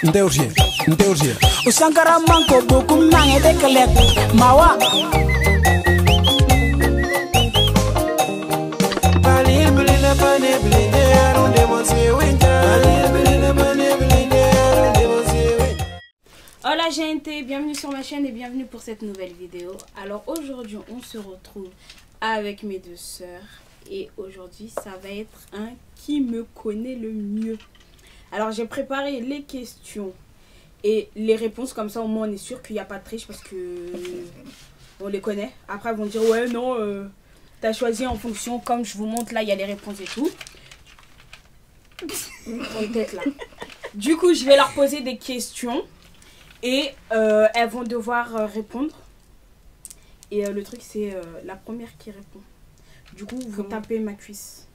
Ndeurgie. Usankara manko bokum nange de kelek mawa. Hola gente, bienvenue sur ma chaîne et bienvenue pour cette nouvelle vidéo. Alors aujourd'hui on se retrouve avec mes deux sœurs et aujourd'hui ça va être un qui me connaît le mieux. Alors j'ai préparé les questions et les réponses, comme ça au moins on est sûr qu'il n'y a pas de triche parce que on les connaît. Après ils vont dire ouais non t'as choisi en fonction, comme je vous montre là il y a les réponses et tout. Tête là. Du coup je vais leur poser des questions et elles vont devoir répondre. Et le truc c'est la première qui répond. Du coup vous tapez ma cuisse.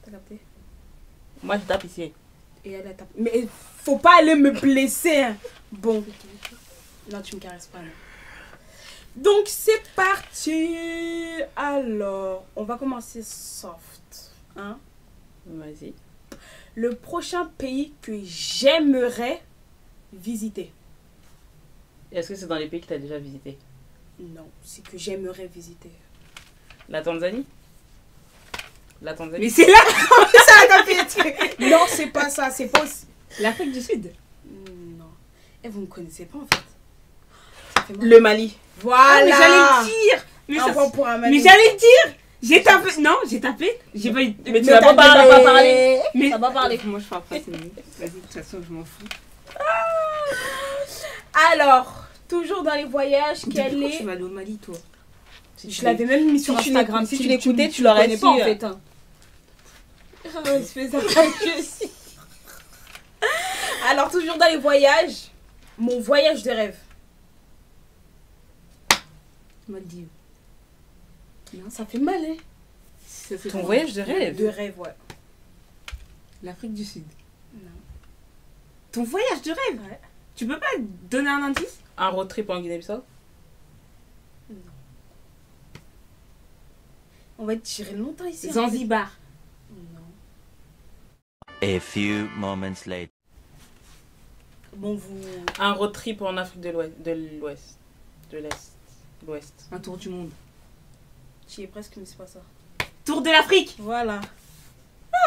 T'as capté? Moi je tape ici. Et elle a tapé. Mais faut pas aller me blesser hein. Bon. Non tu me caresses pas là. Donc c'est parti. Alors on va commencer soft hein. Vas-y. Le prochain pays que j'aimerais visiter. Est-ce que c'est dans les pays que tu as déjà visité? Non, c'est que j'aimerais visiter. La Tanzanie? La Tanzanie? Mais c'est là ça la tapette. Non, c'est pas ça, c'est pas l'Afrique du Sud? Non. Et vous me connaissez pas en fait. Ça fait mal. Le Mali. Voilà. Ah, mais j'allais le dire. Mais, mais j'allais le dire. J'ai tapé. Non, j'ai tapé. J'ai pas eu. Mais tu vas pas parler. Mais t'as pas parlé. Moi je parle pas. Vas-y, de toute façon, je m'en fous. Alors, toujours dans les voyages, quel est... Tu vas aller au Mali, toi? Je l'avais même mis sur Instagram. Si tu l'écoutais, tu l'aurais su. Pas en fait. Hein. Alors, toujours dans les voyages, mon voyage de rêve. Maldives. Non, ça fait mal, hein. Ton voyage de rêve? De rêve, ouais. L'Afrique du Sud. Non. Ton voyage de rêve? Ouais. Tu peux pas donner un indice? Un road trip en Guinée-Bissau? Non. On va tirer longtemps ici. Zanzibar? Non. A few moments later. Bon, vous... Un road trip en Afrique de l'Ouest. De l'Ouest. Un tour du monde. J'y ai presque, mais c'est pas ça. Tour de l'Afrique? Voilà.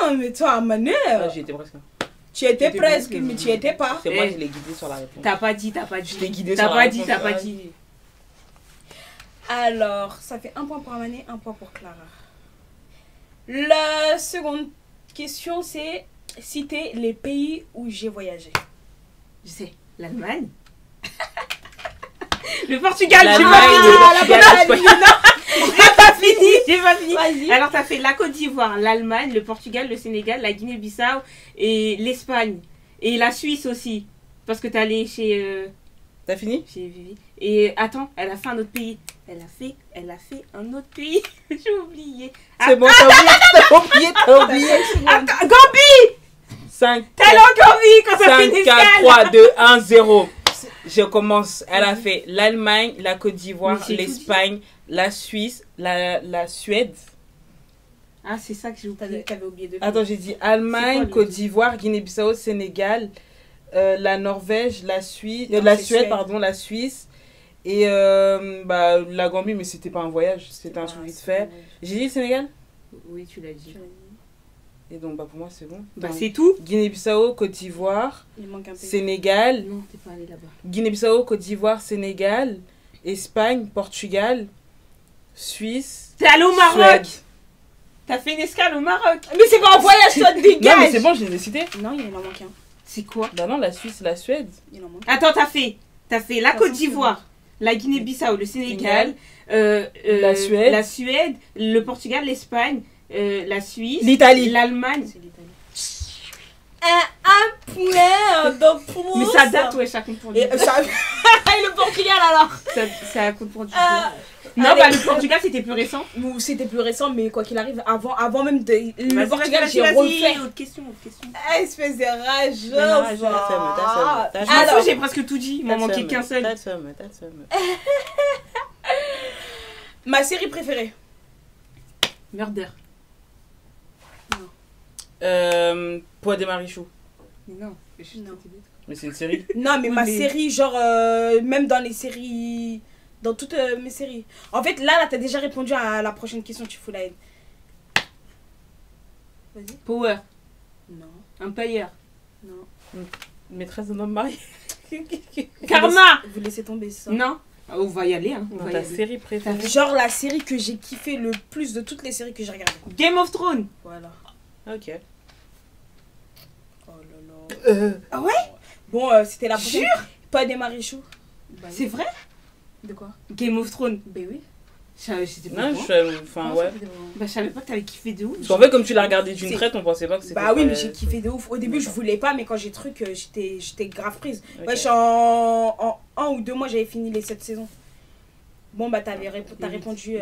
Non, mais toi, à manière. Ah, j'y étais presque. Tu étais presque, mais tu étais pas. C'est moi, je l'ai guidé sur la réponse. T'as pas dit. Je l'ai guidé sur la réponse. T'as pas dit. Alors, ça fait un point pour Amané, un point pour Clara. La seconde question, c'est citer les pays où j'ai voyagé. Je sais, l'Allemagne. Le Portugal, j'ai pas fini. Alors t'as fait la Côte d'Ivoire, l'Allemagne, le Portugal, le Sénégal, la Guinée-Bissau et l'Espagne. Et la Suisse aussi. Parce que t'es allé chez... T'as fini? Chez Vivi. Et attends, elle a fait un autre pays. Elle a fait un autre pays. J'ai oublié. C'est bon, t'as oublié. Gambie! 5, T'es allé en Gambie quand t'as fait 5, une 4, escale. 3, 2, 1, 0. Je commence. Elle a fait l'Allemagne, la Côte d'Ivoire, l'Espagne, la Suisse, la Suède. Ah, c'est ça que j'ai oublié. T'avais oublié de... Attends, j'ai dit Allemagne, Côte d'Ivoire, Guinée-Bissau, Sénégal, la Norvège, la Suisse, la Suède, pardon, la Suisse et la Gambie, mais c'était pas un voyage, c'était un truc vite fait. J'ai dit le Sénégal? Oui, tu l'as dit. Et donc pour moi c'est bon. Bah c'est tout. Guinée-Bissau, Côte d'Ivoire, Sénégal. Non, t'es pas allé là-bas. Guinée-Bissau, Côte d'Ivoire, Sénégal, Espagne, Portugal, Suisse. T'es allé au Maroc. Suède. T'as fait une escale au Maroc. Mais c'est pas un voyage, toi, de dégage. Non mais c'est bon, je les ai cités. Non, il en manque un. C'est quoi? Bah non, la Suisse, la Suède. Il en manque un. Attends, t'as fait la Côte d'Ivoire, la Guinée-Bissau, le Sénégal, la Suède, le Portugal, l'Espagne, la Suisse, l'Italie, l'Allemagne. C'est l'Italie. Un point de plus. Mais ça date, ouais, ça compte pour du Et le Portugal alors. Ça compte pour du Non, bah le Portugal c'était plus récent. C'était plus récent, mais quoi qu'il arrive, avant même de. Le Portugal, vas-y, j'ai refait. Autre question. Espèce de rageuse. Alors, j'ai presque tout dit, il m'en manquait qu'un seul. Ma série préférée. Murder. Poids des Marichou. Mais non, je suis Non. Mais c'est une série. Non, mais Oui, ma mais- série, genre, même dans les séries, dans toutes mes séries. En fait, là, t'as déjà répondu à la prochaine question, tu fous la haine. Vas-y. Power, Non, Empire, non. Maîtresse d'un homme marié. Karma. Vous laissez tomber ça. Non, on va y aller. Hein. On va y Ta aller. série préférée. Genre la série que j'ai kiffé le plus de toutes les séries que j'ai regardées. Game of Thrones. Voilà. Ok. Oh là là. Ah ouais? Bon, c'était la prochaine. Pas des maréchaux. Bah, C'est vrai? De quoi? Game of Thrones. Ben oui. J'étais pas Non, au courant. enfin, ouais. Bah, je savais pas que t'avais kiffé de ouf. Parce qu'en fait, comme tu l'as regardé d'une C'est- traite, on pensait pas que c'était. Bah oui, pas- mais j'ai kiffé de ouf. Au début, je voulais pas, mais quand j'ai truc, j'étais grave prise. Ok. Ouais, je suis en 1 ou 2 mois, j'avais fini les 7 saisons. Bon, bah, t'as répondu.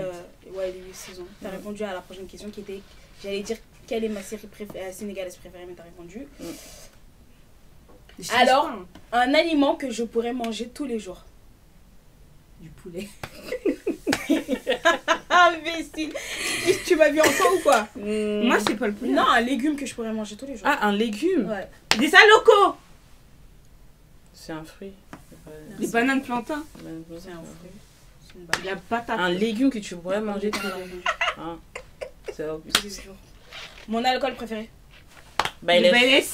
Ouais, les 8 saisons. T'as répondu à la prochaine question qui était. J'allais dire quelle est ma série sénégalaise préférée, mais t'as répondu. Je sais Alors, pas, hein. un aliment que je pourrais manger tous les jours. Du poulet. Imbécile! Tu m'as vu enfant ou quoi? Moi, c'est pas le poulet. Non, un légume que je pourrais manger tous les jours. Ah, un légume. Ouais. Des alocos. C'est un fruit. Des bananes plantains. C'est un fruit. C'est une balle. La patate. Un légume que tu pourrais manger tous les jours. Ah. C'est Tous les jours. Mon alcool préféré. Bah, Le il est. Baileys.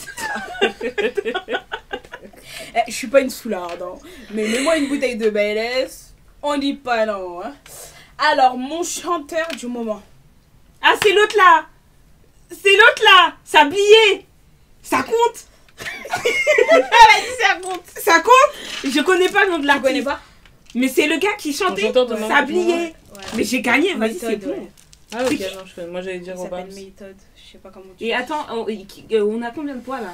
Je suis pas une soularde, hein. Mais mets-moi une bouteille de Baileys. On dit pas non. Hein. Alors, mon chanteur du moment. Ah, c'est l'autre là. C'est l'autre là. Sablier. Ça compte. Elle a dit ça compte. Ça compte. Je connais pas le nom de Tu l'artiste. connais pas? Mais c'est le gars qui Ton chantait. chanteur de moment. Sablier. Ouais. Mais j'ai gagné. Vas-y, c'est Méthode, bon. ouais. Ah, ok, C'est qui non, je connais. Moi, j'allais dire Il s'appelle Robams. Méthode. Je sais pas comment tu Et attends, on a combien de points là?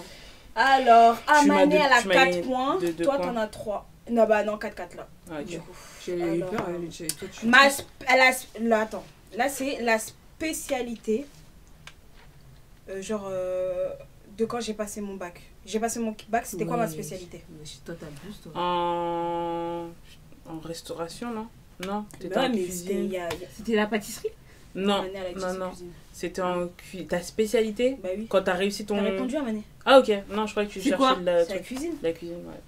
Alors, Tu m'as Amané, deux- elle a tu m'as 4 gagné points. de deux Toi, points. t'en as 3. Non, bah non, 4-4 là. Ah, ok. Du coup. J'ai eu Alors, peur. Elle a, là, attends. Là, c'est la spécialité. De quand j'ai passé mon bac. J'ai passé mon bac, c'était quoi ma spécialité? Toi, t'as plus, toi. En restauration, non? Non, t'étais Ouais, en mais cuisine. C'était la pâtisserie? Non, Amané, elle a dit non, sa non. cuisine. C'était en cuisine. Ta spécialité? Bah oui. Quand t'as réussi ton. T'as répondu à Mané? Ah, ok. Non, je croyais que tu C'est cherchais quoi? la, C'est la cuisine. la cuisine, ouais.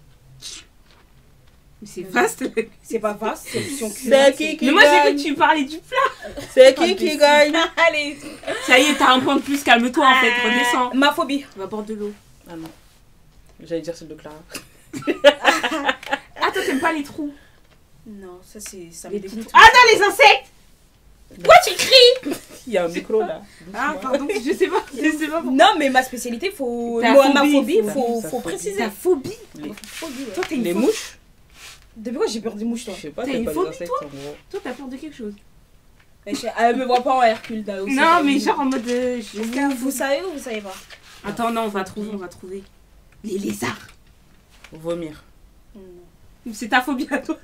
Mais c'est vaste. C'est pas vaste, c'est option cuisine. C'est qui Mais moi, j'ai vu que tu parlais du plat. C'est qui gagne? Allez. Ça y est, t'as un point de plus. Calme-toi en fait. Redescends. Ma phobie. Va boire de l'eau. Ah non. J'allais dire celle de Clara. Ah, toi, t'aimes pas les trous? Non, ça ça me Les dégoûte. Ah non, les insectes. Pourquoi tu cries? Il y a un micro là. Ah, pardon, je sais pas. Je sais pas pourquoi. Non, mais ma spécialité, faut. Ta Moi, ma phobie, phobie, faut- faut sa phobie. préciser. Ta phobie. Les, Phobie, ouais. Toi, t'as une les phobie. mouches? Depuis quand j'ai peur des mouches, toi? Je sais pas, T'as t'aimes une pas les phobie, insectes en gros. Toi, t'as peur de quelque chose. Elle me voit pas en Hercule. là, aussi, Non, là, mais vous- genre en mode. Vous savez ou vous savez pas? Attends, non, on va trouver. Les lézards. Vomir. C'est ta phobie à toi.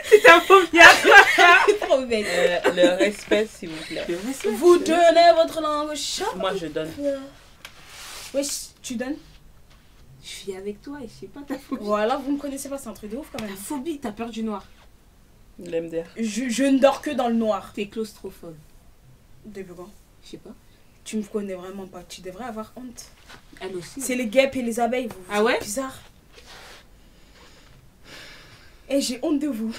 C'est ta phobie à toi. Trop belle. Le respect, s'il vous plaît. Vous donnez votre langue au chat. Moi, je donne. Wesh, tu donnes? Je suis avec toi et je sais pas ta phobie. Voilà, vous me connaissez pas, c'est un truc de ouf quand Ta même. phobie, t'as peur du noir. L'MDR. Je ne dors que dans le noir. T'es claustrophobe. Depuis quand? Je sais pas. Tu me connais vraiment pas, tu devrais avoir honte. Elle aussi. C'est les guêpes et les abeilles, vous. Ah ouais? C'est bizarre. Et j'ai honte de vous.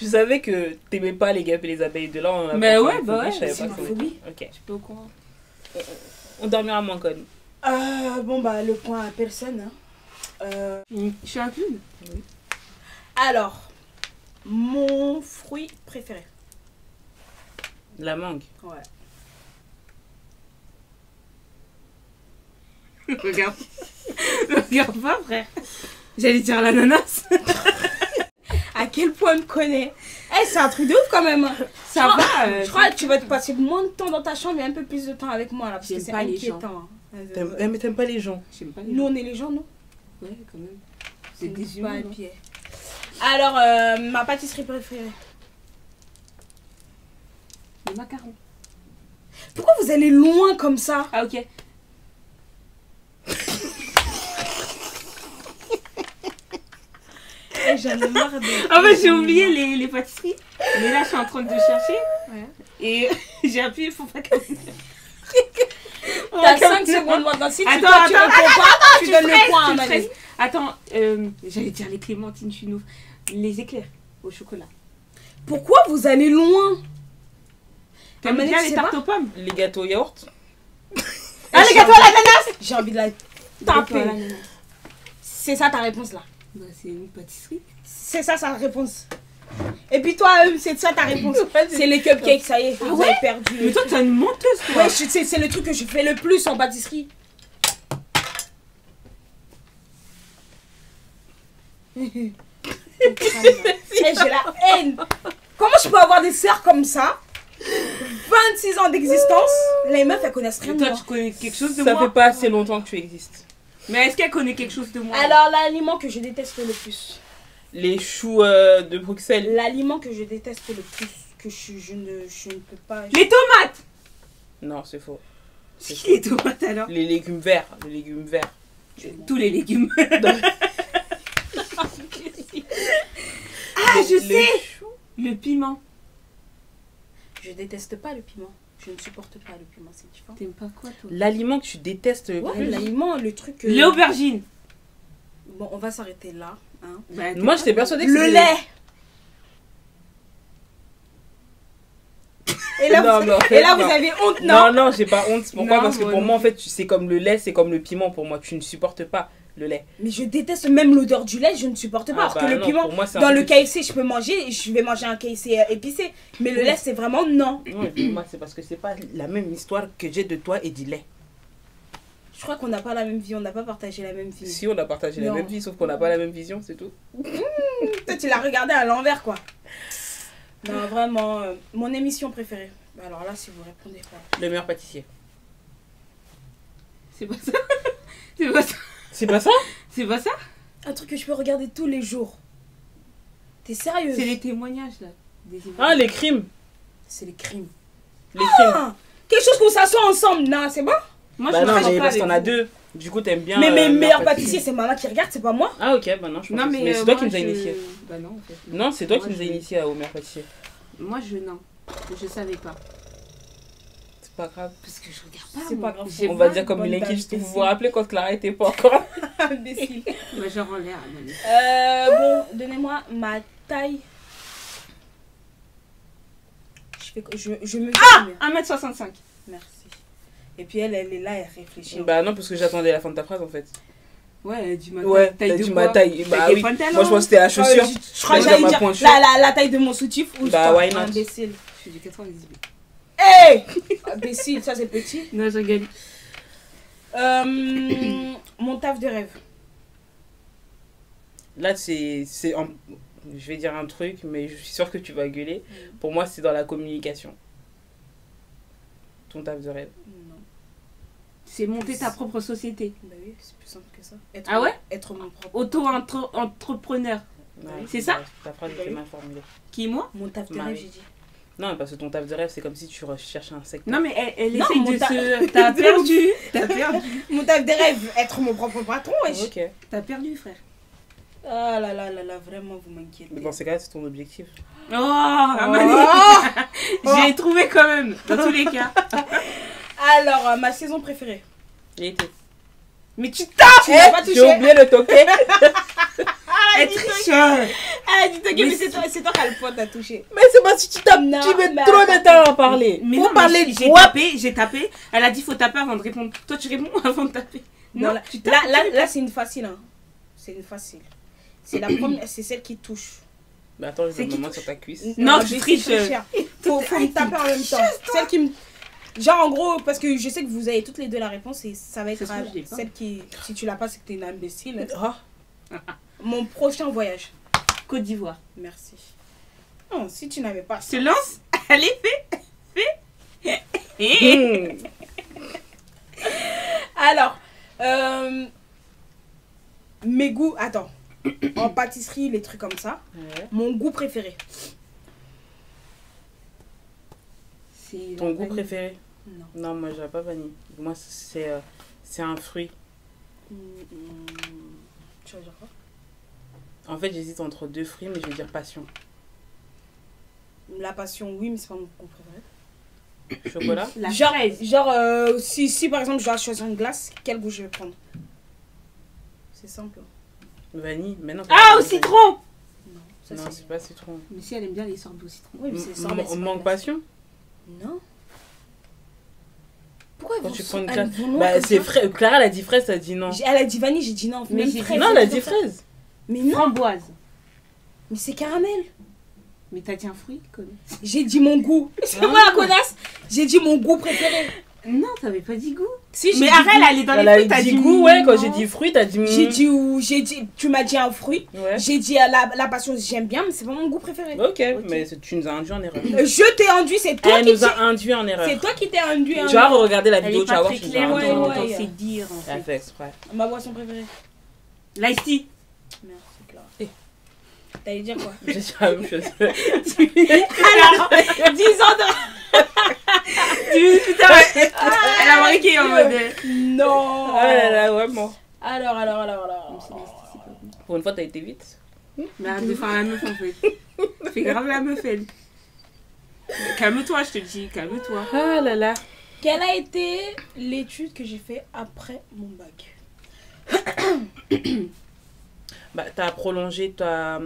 Je savais que t'aimais pas les guêpes et les abeilles. De là, on a Mais pas ouais, une bah phobie, ouais, je savais c'est pas une que- phobie. Ok. Je suis pas au courant. On dormira moins quand même. Bon bah le point à personne. Hein. Je suis un clown. Alors, mon fruit préféré. La mangue. Ouais. Regarde. Regarde pas, frère. J'allais dire l'ananas. À quel point elle me connaît? Eh, c'est un truc de ouf quand même. Ça Je crois- va. Je crois que tu vas te passer moins de temps dans ta chambre et un peu plus de temps avec moi là. Parce que J'aime c'est pas les gens. inquiétant. Hein. Mais t'aimes pas les gens. J'aime pas les Nous, on est les gens, nous. Ouais, quand même. C'est On des est humains. pas à non pied. Alors, ma pâtisserie préférée. Les macarons. Pourquoi vous allez loin comme ça? Ah, ok. j'en ai marre de... Ah bah j'ai oublié les pâtisseries. Mais là je suis en train de chercher. Ouais. Et j'ai appuyé, faut pas que... T'as 5 secondes maintenant. Si tu Attends, réponds pas, tu donnes le point à Mané. Attends, j'allais dire les clémentines chinois. Les éclairs au chocolat. Pourquoi vous allez loin? T'aimes Mané, bien tu les sais tartes aux pommes? Les gâteaux au yaourt. Ah, les gâteaux à l'ananas. J'ai envie de la Taper. taper. C'est ça ta réponse là. Bah c'est une pâtisserie. C'est ça sa réponse. Et puis toi, c'est ça ta réponse. C'est les cupcakes, ça y est, vous ouais avez perdu. Mais toi t'es une menteuse toi. Ouais, c'est le truc que je fais le plus en pâtisserie. Eh, j'ai la haine. Comment je peux avoir des sœurs comme ça? 26 ans d'existence. Les meufs, elles connaissent rien Et de toi moi. tu connais quelque chose de Ça moi? fait pas assez longtemps que tu existes. Mais est-ce qu'elle connaît quelque chose de moi? Alors, l'aliment que je déteste le plus. Les choux de Bruxelles. L'aliment que je déteste le plus. Que je ne peux pas. Les tomates. Non, c'est faux. C'est faux. Les tomates alors? Les légumes verts. Les légumes verts. Tous les légumes. Ah, je sais. choux. Le piment. Je déteste pas le piment. Je ne supporte pas le piment, c'est différent. T'aimes pas quoi toi? L'aliment que tu détestes le Ouais, plus. l'aliment, le truc. Les aubergines. Bon, on va s'arrêter là. Hein. Bah, Moi, j'étais persuadée que Le c'était- lait. Et là, Non, vous, mais en et fait, là non. vous avez honte, Non, non? non, j'ai pas honte. Pourquoi? Non, Parce que moi pour non moi, en fait, c'est comme le lait, c'est comme le piment pour moi. Tu ne supportes pas le lait. Mais je déteste même l'odeur du lait, je ne supporte pas. Ah, Alors bah que le non, piment, pour moi, c'est un dans truc le que- KFC, je peux manger, je vais manger un KFC épicé. Mais le lait, c'est vraiment non. Non, pour moi, c'est parce que c'est pas la même histoire que j'ai de toi et du lait. Je crois qu'on n'a pas la même vie, on n'a pas partagé la même vie. Si on a partagé la Non. même vie, sauf qu'on n'a pas la même vision, c'est tout. Toi, tu l'as regardé à l'envers, quoi. Non, vraiment, mon émission préférée. Bah alors là, si vous répondez pas. Le meilleur pâtissier. C'est pas ça. C'est pas ça. C'est pas ça? C'est pas ça. Un truc que je peux regarder tous les jours. T'es sérieuse? C'est les témoignages là. Des Ah, les crimes. C'est les crimes. Les crimes. Ah, quelque chose qu'on s'assoit ensemble. Non, c'est bon? Moi Bah je non, mange mais pas parce avec qu'on a vous. deux. Du coup, t'aimes bien. Mais mes le meilleurs pâtissiers, c'est maman qui regarde, c'est pas moi. Ah, ok, bah non, je pense Non que- mais, c'est toi moi, qui nous as je- initiés. Bah non en fait. Non, c'est toi Moi, qui nous as je- initiés au meilleur pâtissier. Moi je non. Je savais pas. C'est pas grave. Parce que je regarde pas. C'est moi. pas grave. J'ai On va pas- dire comme bonne une dame, équipe. Vous imbécile. vous rappelez quand Clara était pas encore? Imbécile. Bah, genre en l'air. Mané. Bon, donnez-moi ma taille. Je me. Ah 1m65. Merci. Et puis elle est là, elle réfléchit. Bah non, parce que j'attendais la fin de ta phrase en fait. Ouais, du matin. Ouais, taille t'as de dit quoi? ma taille. Bah des oui. pantalons. Moi je pense que c'était la chaussure. Je crois que J'allais j'allais dire ma dire pointure. la taille de mon soutif ou Bah, je why not? imbécile. Je suis du 98. Hey imbécile, ça c'est petit. Non, je rigole. Mon taf de rêve. Là, je vais dire un truc, mais je suis sûre que tu vas gueuler. Pour moi, c'est dans la communication. Ton taf de rêve. Non. C'est monter ta propre société. Bah oui, c'est plus simple que ça. Ah ouais? Être mon propre. Auto-entrepreneur. Ouais, C'est ça? Ta phrase Bah est oui. mal formulée. Qui, moi? Mon taf de Bah rêve, oui. j'ai dit. Non, parce que ton taf de rêve, c'est comme si tu recherches un secteur. Non, mais elle Non, essaye mon de ta- se. T'as perdu. T'as perdu. Mon taf de rêve, être mon propre patron, wesh. Ok. T'as perdu, frère. Ah là là là là, vraiment, vous m'inquiétez. Mais dans ces cas, c'est ton objectif. Oh, Amani. Oh J'ai trouvé quand même, dans tous les cas. Alors, ma saison préférée. L'été. Mais tu tapes. Tu n'as pas touché. J'ai oublié le toquet. Elle triche. Ah, dis-toi que Mais mais c'est toi qui as le point, t'as touché. Mais c'est parce que tu tapes. Non, Tu mets mais trop attends. de temps à parler. Mais Faut non, parler mais de j'ai quoi? tapé. Elle a dit faut taper avant de répondre. Toi, tu réponds avant de taper. Non, là, tu tapes. là c'est une facile. Hein. C'est une facile. C'est la première, c'est celle qui touche. Bah attends, je C'est vais qui me sur ta cuisse. Non, je tu sais triches. tricher. Faut me taper en même temps. Celle qui me. Genre en gros, parce que je sais que vous avez toutes les deux la réponse et ça va être Ça se trouve, je l'ai pas. celle qui. Si tu l'as pas, c'est que t'es une imbécile. Oh. Mon prochain voyage. Côte d'Ivoire. Merci. Non, si tu n'avais pas ça. Se lance. Allez, fais. Alors, mes goûts. Attends. En pâtisserie, les trucs comme ça. Ouais. Mon goût préféré. C'est Ton la goût vanille. préféré? Non. Non, moi j'aurais pas vanille. Moi c'est un fruit. Tu vas dire quoi? En fait, j'hésite entre 2 fruits, mais je vais dire passion. La passion, oui, mais c'est pas mon goût préféré. Chocolat. La Genre, fraise. si par exemple je dois choisir une glace, quel goût je vais prendre? C'est simple. Vanille. Mais non. Ah, au citron! Non, ça Non, c'est... c'est pas citron. Mais si elle aime bien les sorbets au citron. Oui, mais c'est ça. mais c'est pas Mangue glace. passion. Non. Pourquoi Quand vous tu prends une elles glace. vont loin Bah, comme c'est ça? frais. Clara, elle a dit fraise, elle a dit non. Elle a dit vanille, j'ai dit non. Mais Même j'ai dit fraise, Non, elle a c'est dit ça. fraise. Mais non, Framboise. mais c'est caramel. Mais t'as dit un fruit, connasse. J'ai dit mon goût. C'est moi la connasse. J'ai dit mon goût préféré. Non, t'avais pas dit goût. Si, j'ai Mais dit arrête, goût. elle est dans Elle les a fruits, t'as dit dit goût, ouais. Quand non. j'ai dit fruit, t'as dit. J'ai dit, tu m'as dit un fruit. Ouais. J'ai dit la passion, j'aime bien, mais c'est pas mon goût préféré. Ok, mais tu nous as induit en erreur. Je t'ai induit, c'est toi Elle qui nous a induit en erreur. c'est toi qui t'es induit. Tu vas regarder la Elle vidéo, est tu vas pas voir. très tu nous as claire induit ouais, en dans erreur. ouais. ses dires, en Elle a fait. fait exprès. Ma boisson préférée. L'ice tea. Merci Clara. Eh. T'allais dire quoi? J'ai dit la même chose. Alors, 10 ans de... Putain, elle a marqué en mode. Non. Oh là là, ouais, bon. Alors. Pour une fois, t'as été vite. Mais arrête de faire la meuf en fait. Fais grave la meuf, elle. Calme-toi, je te dis, calme-toi. Ah là là. Quelle a été l'étude que j'ai fait après mon bac? Bah, t'as prolongé ta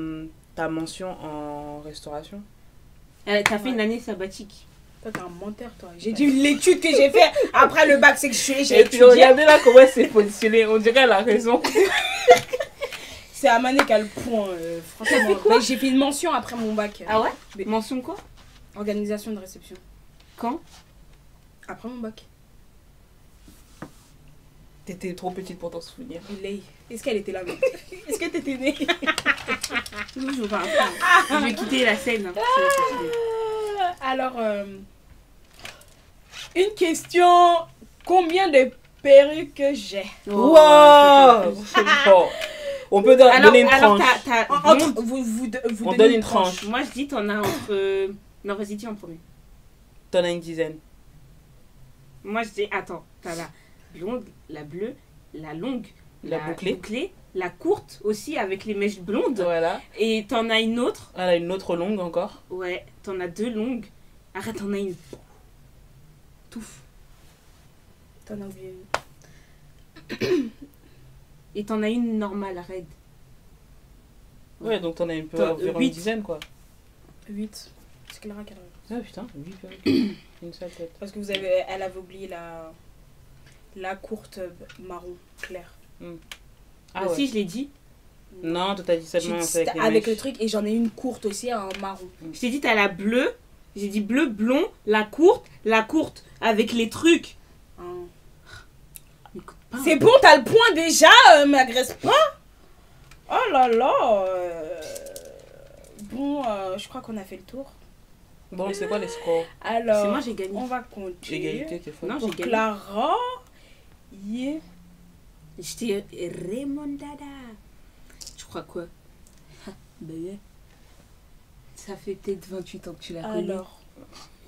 mention en restauration. T'as fait une année sabbatique. Toi, t'es un menteur, toi. J'ai dit l'étude que j'ai fait après le bac, c'est que j'ai Et puis étudié. regardez là comment elle s'est positionnée. On dirait qu'elle a raison. C'est Amané qui a le point, franchement. Mais j'ai fait une mention après mon bac. Ah ouais? Mais- Mention quoi? Organisation de réception. Quand? Après mon bac. T'étais trop petite pour t'en souvenir. Lay. Est-ce qu'elle était là même? Est-ce que t'étais née? Non, je veux pas. Je vais quitter la scène. Hein, si elle continue. Alors, une question. Combien de perruques j'ai? Oh, Wow. Bon. On peut donner une tranche. Entre, vous On donnez donne une tranche. Moi, je dis, t'en as entre. Non, vas-y, dis en premier. T'en as une dizaine. Moi, je dis, attends, t'as la blonde, la bleue, la longue, La bouclée. la courte aussi avec les mèches blondes. Voilà. Et t'en as une autre. Elle a une autre longue encore. Ouais, t'en as 2 longues. Arrête, t'en as une. Touffe. T'en as oublié une. Et t'en as une normale, raide. Ouais, donc t'en as un peu T'as environ 8. une dizaine quoi. 8. C'est Clara qui a raison. Ah putain, 8 perruques. Une seule tête. Parce que elle avait oublié la courte marron claire. Ah Bah, ouais. si, je l'ai dit. Non, toi t'as dit seulement J'ai dit, avec les avec le mèches. truc, et j'en ai une courte aussi en marron. Je t'ai dit, t'as la bleue. J'ai dit bleu, blond, la courte avec les trucs. Hein. Écoute pas. C'est bon, t'as le point déjà, m'agresse pas. Oh là là. Bon, je crois qu'on a fait le tour. Bon, c'est quoi les scores? Alors, C'est moi, j'ai gagné. on va compter. Égalité, t'es folle. Non, Pour j'ai gagné. Clara, yeah. J'étais Raymondada. Je crois quoi? Ben, ça fait peut-être 28 ans que tu l'as connue. Alors,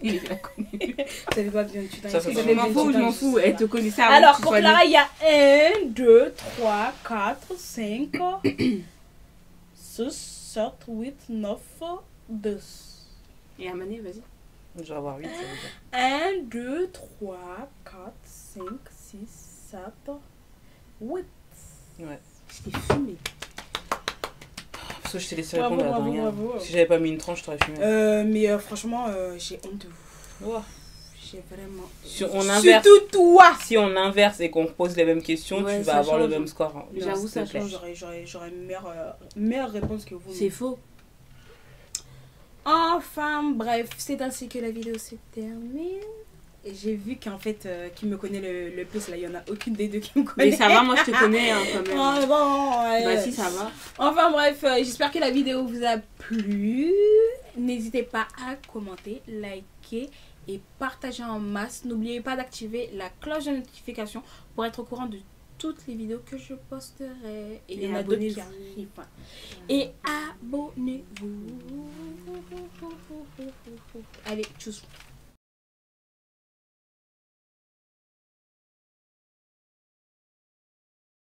Il la connaît. ça fait pas bien de Ça fait pas Je m'en fous, elle te connaissait avant. Alors, que tu pour sois Clara, née. il y a 1, 2, 3, 4, 5, 6, 7, 8, 9, 10. Et Amané, vas-y. Je vais avoir 8, ça veut dire. 1, 2, 3, 4, 5, 6, 7, 8. Je Ouais. t'ai fumé. Parce que je t'ai laissé Bravo, répondre à la bravo, dernière. bravo. Si j'avais pas mis une tranche, t'aurais fumé. Mais franchement, j'ai honte de vous. Ouah. J'ai vraiment. Si on inverse, Surtout toi! si on inverse et qu'on pose les mêmes questions, Ouais, tu ça vas avoir le change. même score. Hein. J'avoue, S'il ça te plaît. change. J'aurais une meilleure réponse que vous. C'est faux. Enfin, bref, c'est ainsi que la vidéo se termine. Et j'ai vu qu'en fait, qui me connaît le plus, là, il n'y en a aucune des deux qui me connaît. Mais ça va, moi je te connais hein, quand même. Ah, bon, ouais. Bah si, ça va. Enfin bref, j'espère que la vidéo vous a plu. N'hésitez pas à commenter, liker et partager en masse. N'oubliez pas d'activer la cloche de notification pour être au courant de toutes les vidéos que je posterai. Et il y en a d'autres qui arrivent. Et abonnez-vous. Allez, tchuss.